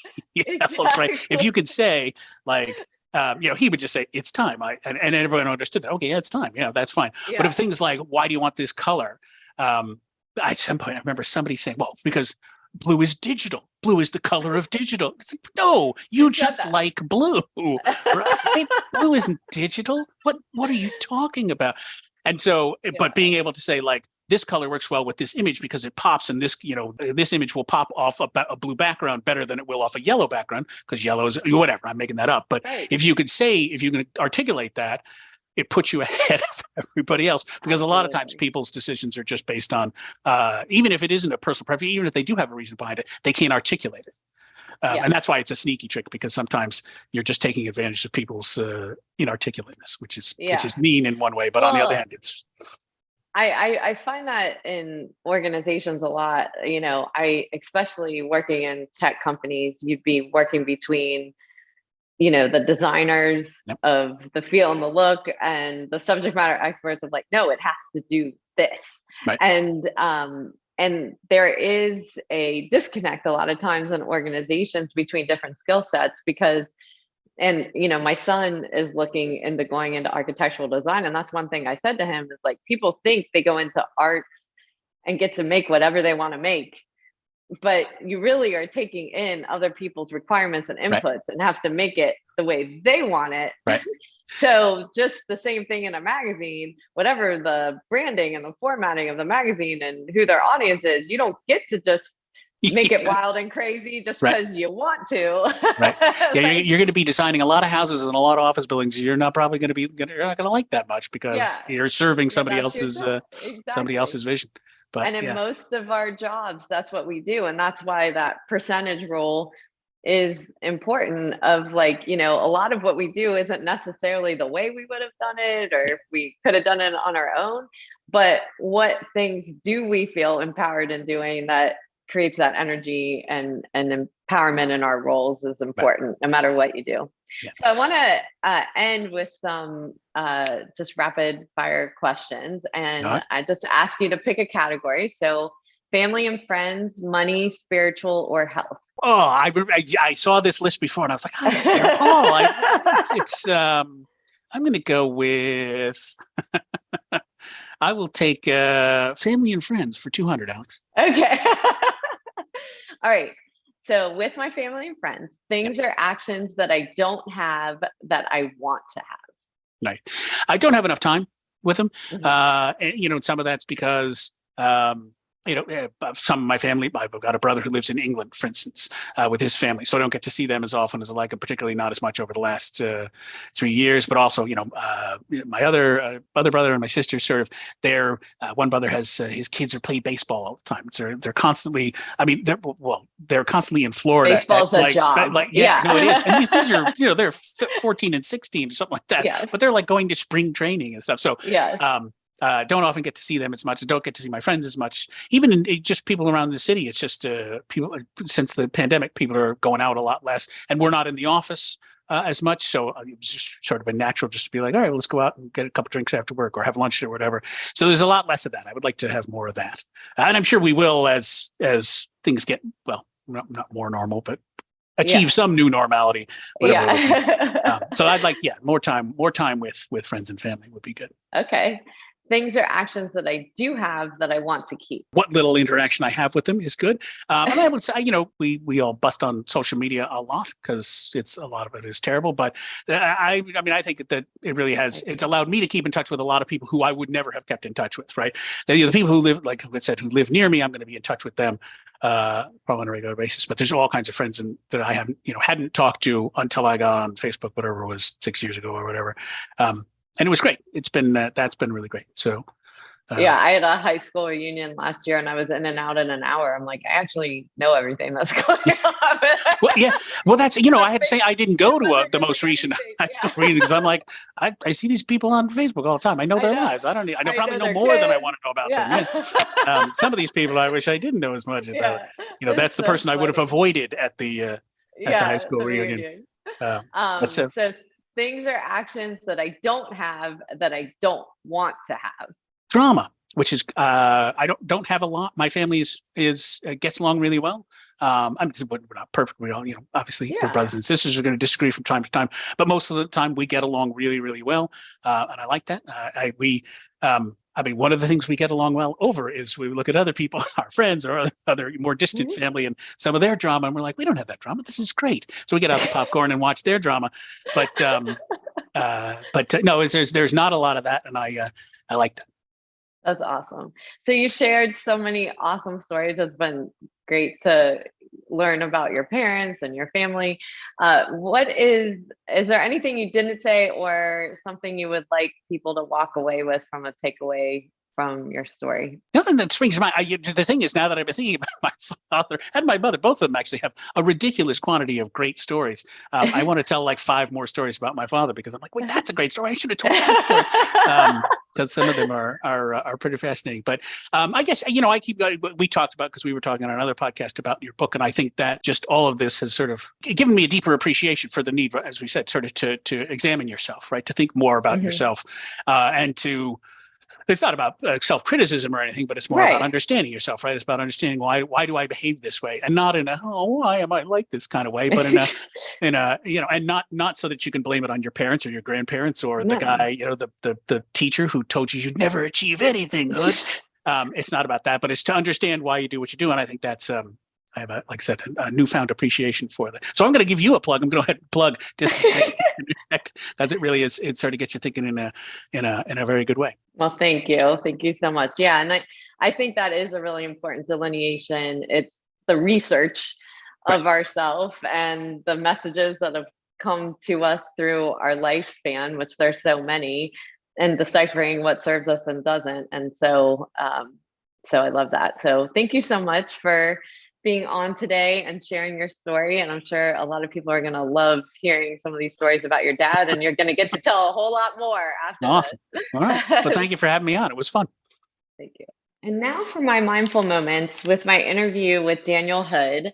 else, right? If Exactly. you could say like, he would just say it's time, and everyone understood that. Okay, yeah, it's time. Yeah, that's fine. But if Yeah. things like, why do you want this color? At some point, I remember somebody saying, well, because blue is digital. Blue is the color of digital. It's like, no, Who you said just that? like blue, right? Blue isn't digital. What are you talking about? And so, Yeah. but being able to say like, this color works well with this image because it pops, and this image will pop off a blue background better than it will off a yellow background, because yellow is whatever. I'm making that up, but Right. if you can articulate that, it puts you ahead of everybody else, because a lot of times Absolutely. people's decisions are just based on, even if it isn't a personal preference, even if they do have a reason behind it, they can't articulate it. Yeah. And that's why it's a sneaky trick, because sometimes you're just taking advantage of people's inarticulateness, which Yeah. is mean in one way, but on the other Well, hand, it's I find that in organizations a lot. I especially working in tech companies, you'd be working between, the designers yep, of the feel and the look and the subject matter experts of like, no, it has to do this. right, And there is a disconnect a lot of times in organizations between different skill sets because and my son is looking into going into architectural design, and that's one thing I said to him is like, people think they go into arts and get to make whatever they want to make, but you really are taking in other people's requirements and right, inputs and have to make it the way they want it. right. So just the same thing in a magazine, whatever the branding and the formatting of the magazine and who their audience is, you don't get to just make it Yeah, wild and crazy just right, because you want to. right. Yeah, Like, you're going to be designing a lot of houses and a lot of office buildings. You're not probably going to you're not going to like that much, because yeah, you're serving yeah, that's your job. Exactly. somebody else's vision. But And in yeah, most of our jobs, that's what we do. And that's why that percentage rule is important of like, a lot of what we do isn't necessarily the way we would have done it or if we could have done it on our own, but what things do we feel empowered in doing that creates that energy and empowerment in our roles is right, important no matter what you do. yeah. So I want to end with some just rapid fire questions, All and right. I just ask you to pick a category. So family and friends, money, spiritual, or health. Oh, I saw this list before, and I was like, I think they're all. It's I'm going to go with. I will take family and friends for 200, Alex. Okay. All right. So with my family and friends, Yeah. things are actions that I don't have that I want to Right. I don't have enough time with them. have. Hmm. And some of that's because, some of my family, I've got a brother who lives in England, for instance, with his family. So I don't get to see them as often as I like, and particularly not as much over the last 3 years. But also, my other brother and my sister sort of, their one brother has his kids are play baseball all the time. So they're constantly, I mean, they're constantly in Florida at Baseball's a job. yeah, no, it is. And Yeah. these are, they're 14 and 16 or something like that, Yes. but they're like going to spring training and stuff. So, Yes. don't often get to see them as much. Don't get to see my friends as much. Even just people around the city. It's just people since the pandemic, people are going out a lot less, and we're not in the office as much. So it was just sort of a natural just to be like, all right, well, let's go out and get a couple drinks after work or have lunch or whatever. So there's a lot less of that. I would like to have more of that, and I'm sure we will as things get not more normal, but Yeah. achieve some new normality, whatever it would be. Yeah. So I'd like, more time with friends and family would be good. Okay. Things are actions that I do have that I want to keep. What little interaction I have with them is good. And I would say, we all bust on social media a lot because a lot of it is terrible. But I mean, I think that it really it's allowed me to keep in touch with a lot of people who I would never have kept in touch with. Right. The people who live, like I said, who live near me, I'm going to be in touch with them probably on a regular basis. But there's all kinds of friends that I hadn't talked to until I got on Facebook, whatever it was 6 years ago or whatever. And it was great. That's been really great. So, Yeah, I had a high school reunion last year and I was in and out in an hour. I'm like, I actually know everything that's going on. well, yeah, well, that's, I had to say I didn't go to the most recent Conversation. high school reunion because I'm like, I see these people on Facebook all the time. I know I their know. lives. I probably know know their more than I kids. want to know about them. Yeah. Yeah. Some of these people I wish I didn't know as much about. Yeah. It's That's the so person I would have funny. avoided at the high Yeah, school the reunion. reunion. That's So things are actions that I don't have that I don't want to have. drama, which is I don't have a lot. My family is gets along really well. I mean, we're not perfect. We all, obviously we're Yeah. brothers and sisters. Are going to disagree from time to time, but most of the time we get along really, really well, and I like that. I mean, one of the things we get along well over is we look at other people, our friends or other more distant Mhm. family, and some of their drama, and we're like, we don't have that drama. This is great. So we get out the popcorn and watch their drama. But no, there's not a lot of that, and I like that. That's awesome. So you shared so many awesome stories. It's been great to learn about your parents and your family. Is there anything you didn't say or something you would like people to walk away with from a takeaway from your story? Nothing that springs to mind. The thing is, now that I've been thinking about my father and my mother, both of them actually have a ridiculous quantity of great stories. I want to tell like 5 more stories about my father because I'm like, wait, that's a great story. I should have told that story. Because some of them are pretty fascinating. But I guess I keep going. We talked about because we were talking on another podcast about your book, and I think that just all of this has sort of given me a deeper appreciation for the need, as we said, sort of to examine yourself, right? To think more about Mhm. yourself, and to it's not about self-criticism or anything, but it's more about Right. understanding yourself, right? It's about understanding why do I behave this way, and not in a why am I like this kind of way, but in a and not so that you can blame it on your parents or your grandparents or the No. guy, the teacher who told you you'd never achieve anything good. It's not about that, but it's to understand why you do what you do, and I think that's I have, like I said, a newfound appreciation for that. So I'm going to give you a plug. I'm going to go ahead and plug Disconnect because it really is. It sort of gets you thinking in a very good way. Well, thank you. Thank you so much. Yeah. And I think that is a really important delineation. It's the research Right. of ourself and the messages that have come to us through our lifespan, which there's so many, and deciphering what serves us and doesn't. And so I love that. So thank you so much for being on today and sharing your story. And I'm sure a lot of people are going to love hearing some of these stories about your dad, and you're going to get to tell a whole lot more after Awesome. All right. Well, this. thank you for having me on. It was fun. Thank you. And now for my mindful moments with my interview with Daniel Hood.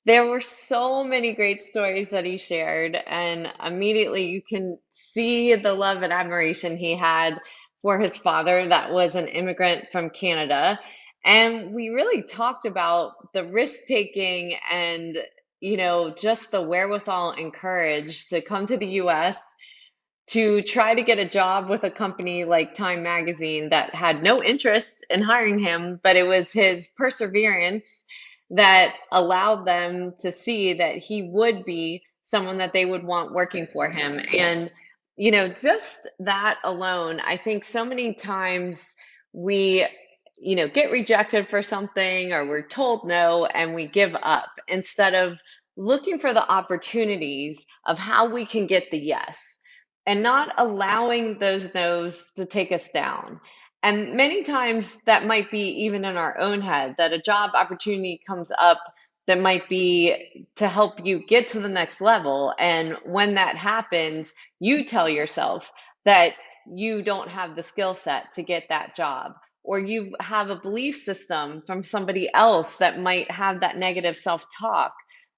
There were so many great stories that he shared, and immediately you can see the love and admiration he had for his father, that was an immigrant from Canada. And we really talked about the risk taking and, just the wherewithal and courage to come to the US to try to get a job with a company like Time Magazine that had no interest in hiring him, but it was his perseverance that allowed them to see that he would be someone that they would want working for him. And, just that alone, I think so many times we, get rejected for something or we're told no and we give up instead of looking for the opportunities of how we can get the yes and not allowing those no's to take us down. And many times that might be even in our own head that a job opportunity comes up that might be to help you get to the next level. And when that happens, you tell yourself that you don't have the skill set to get that job, or you have a belief system from somebody else that might have that negative self talk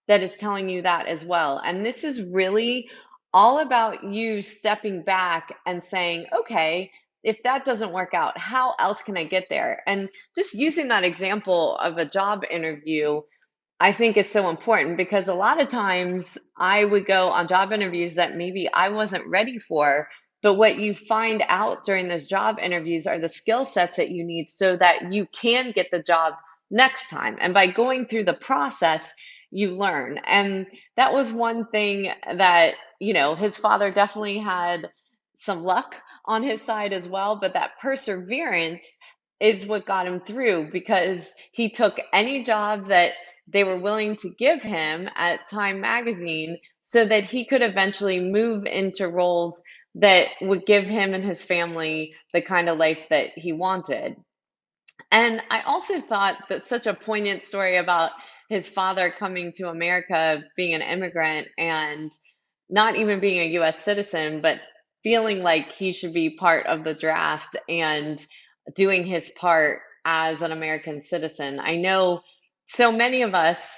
that is telling you that as well. And this is really all about you stepping back and saying, okay, if that doesn't work out, how else can I get there? And just using that example of a job interview, I think it's so important because a lot of times I would go on job interviews that maybe I wasn't ready for. But what you find out during those job interviews are the skill sets that you need so that you can get the job next time. And by going through the process, you learn. And that was one thing that, his father definitely had some luck on his side as well. But that perseverance is what got him through because he took any job that they were willing to give him at Time Magazine so that he could eventually move into roles that would give him and his family the kind of life that he wanted. And I also thought that such a poignant story about his father coming to America, being an immigrant, and not even being a US citizen, but feeling like he should be part of the draft and doing his part as an American citizen. I know so many of us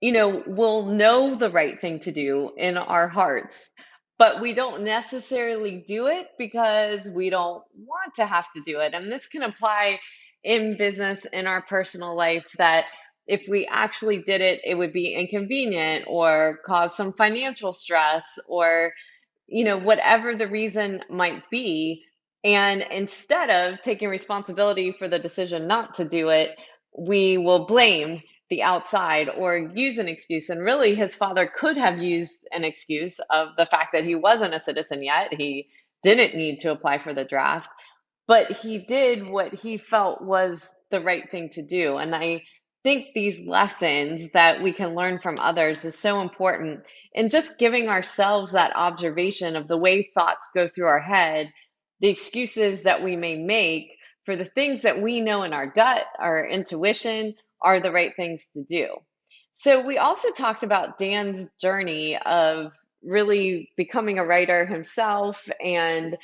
will know the right thing to do in our hearts, but we don't necessarily do it because we don't want to have to do it. And this can apply in business, in our personal life, that if we actually did it, it would be inconvenient or cause some financial stress or whatever the reason might be. And instead of taking responsibility for the decision not to do it, we will blame the outside or use an excuse. And really, his father could have used an excuse of the fact that he wasn't a citizen yet. He didn't need to apply for the draft, but he did what he felt was the right thing to do. And I think these lessons that we can learn from others is so important. And just giving ourselves that observation of the way thoughts go through our head, the excuses that we may make for the things that we know in our gut, our intuition, are the right things to do. So, we also talked about Dan's journey of really becoming a writer himself and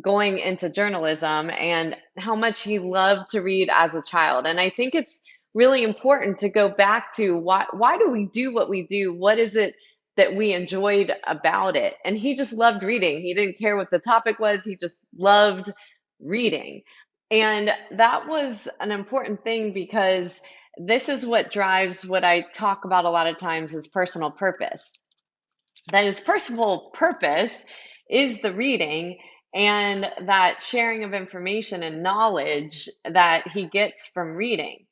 going into journalism and how much he loved to read as a child. And I think it's really important to go back to why do we do what we do? What is it that we enjoyed about it? And he just loved reading. He didn't care what the topic was. He just loved reading. And that was an important thing because this is what drives what I talk about a lot of times is personal purpose. That his personal purpose is the reading and that sharing of information and knowledge that he gets from reading.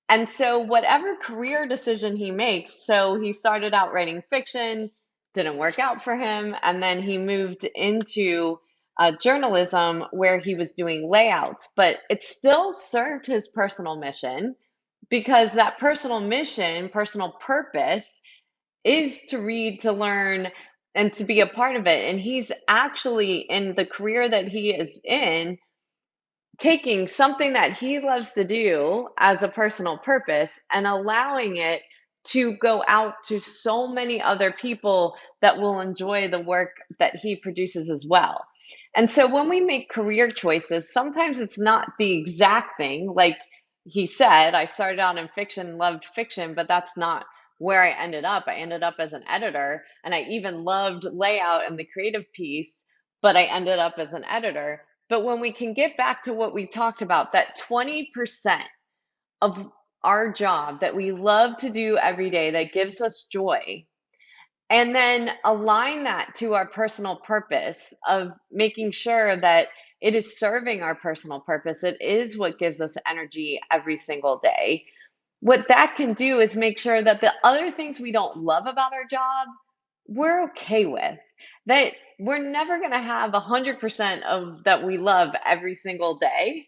And so, whatever career decision he makes, so he started out writing fiction, didn't work out for him, and then he moved into journalism where he was doing layouts, but it still served his personal mission because that personal mission, personal purpose, is to read, to learn, and to be a part of it. And he's actually in the career that he is in, taking something that he loves to do as a personal purpose and allowing it to go out to so many other people that will enjoy the work that he produces as well. And so when we make career choices, sometimes it's not the exact thing. Like he said, I started out in fiction, loved fiction, but that's not where I ended up. I ended up as an editor, and I even loved layout and the creative piece, but I ended up as an editor. But when we can get back to what we talked about, that 20% of our job that we love to do every day that gives us joy, and then align that to our personal purpose of making sure that it is serving our personal purpose, it is what gives us energy every single day, what that can do is make sure that the other things we don't love about our job, we're okay with. That we're never going to have 100% of that we love every single day,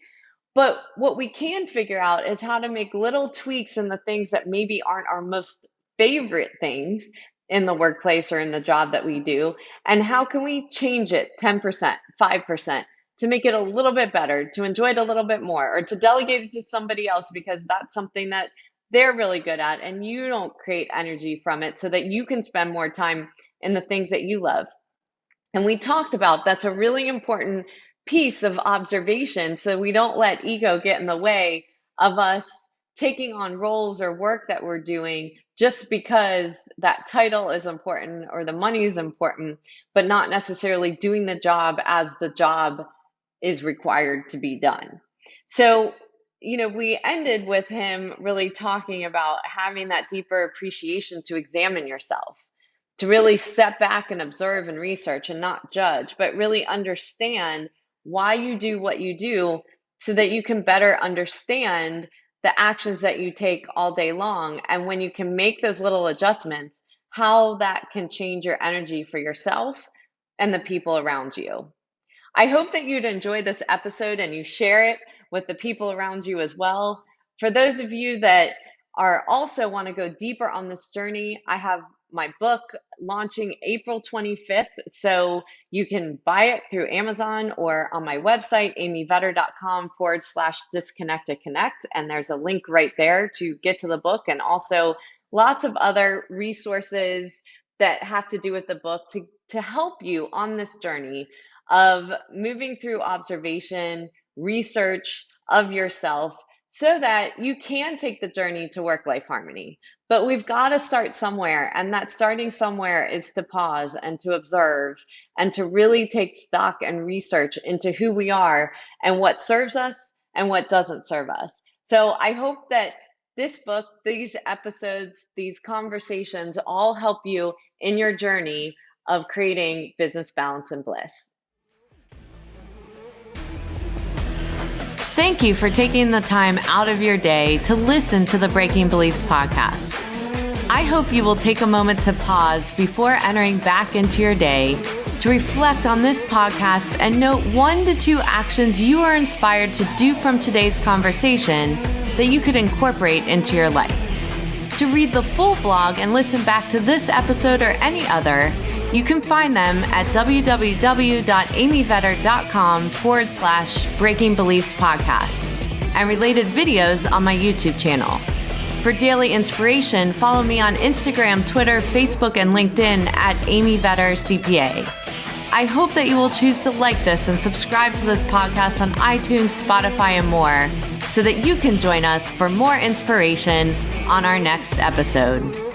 but what we can figure out is how to make little tweaks in the things that maybe aren't our most favorite things in the workplace or in the job that we do. And how can we change it 10%, 5% to make it a little bit better, to enjoy it a little bit more, or to delegate it to somebody else because that's something that they're really good at and you don't create energy from it so that you can spend more time in the things that you love. And we talked about that's a really important piece of observation. So we don't let ego get in the way of us taking on roles or work that we're doing just because that title is important or the money is important, but not necessarily doing the job as the job is required to be done. So, we ended with him really talking about having that deeper appreciation to examine yourself, to really step back and observe and research and not judge, but really understand why you do what you do so that you can better understand the actions that you take all day long. And when you can make those little adjustments, how that can change your energy for yourself and the people around you. I hope that you'd enjoy this episode and you share it with the people around you as well. For those of you that are also want to go deeper on this journey, I have my book launching April 25th. So you can buy it through Amazon or on my website, amyvetter.com/disconnect to connect. And there's a link right there to get to the book, and also lots of other resources that have to do with the book to help you on this journey of moving through observation, research of yourself so that you can take the journey to work-life harmony. But we've got to start somewhere, and that starting somewhere is to pause and to observe and to really take stock and research into who we are and what serves us and what doesn't serve us. So I hope that this book, these episodes, these conversations all help you in your journey of creating business balance and bliss. Thank you for taking the time out of your day to listen to the Breaking Beliefs podcast. I hope you will take a moment to pause before entering back into your day to reflect on this podcast and note 1 to 2 actions you are inspired to do from today's conversation that you could incorporate into your life. To read the full blog and listen back to this episode or any other, you can find them at www.amyvetter.com/Breaking Beliefs podcast and related videos on my YouTube channel. For daily inspiration, follow me on Instagram, Twitter, Facebook, and LinkedIn at Amy Vetter CPA. I hope that you will choose to like this and subscribe to this podcast on iTunes, Spotify, and more so that you can join us for more inspiration on our next episode.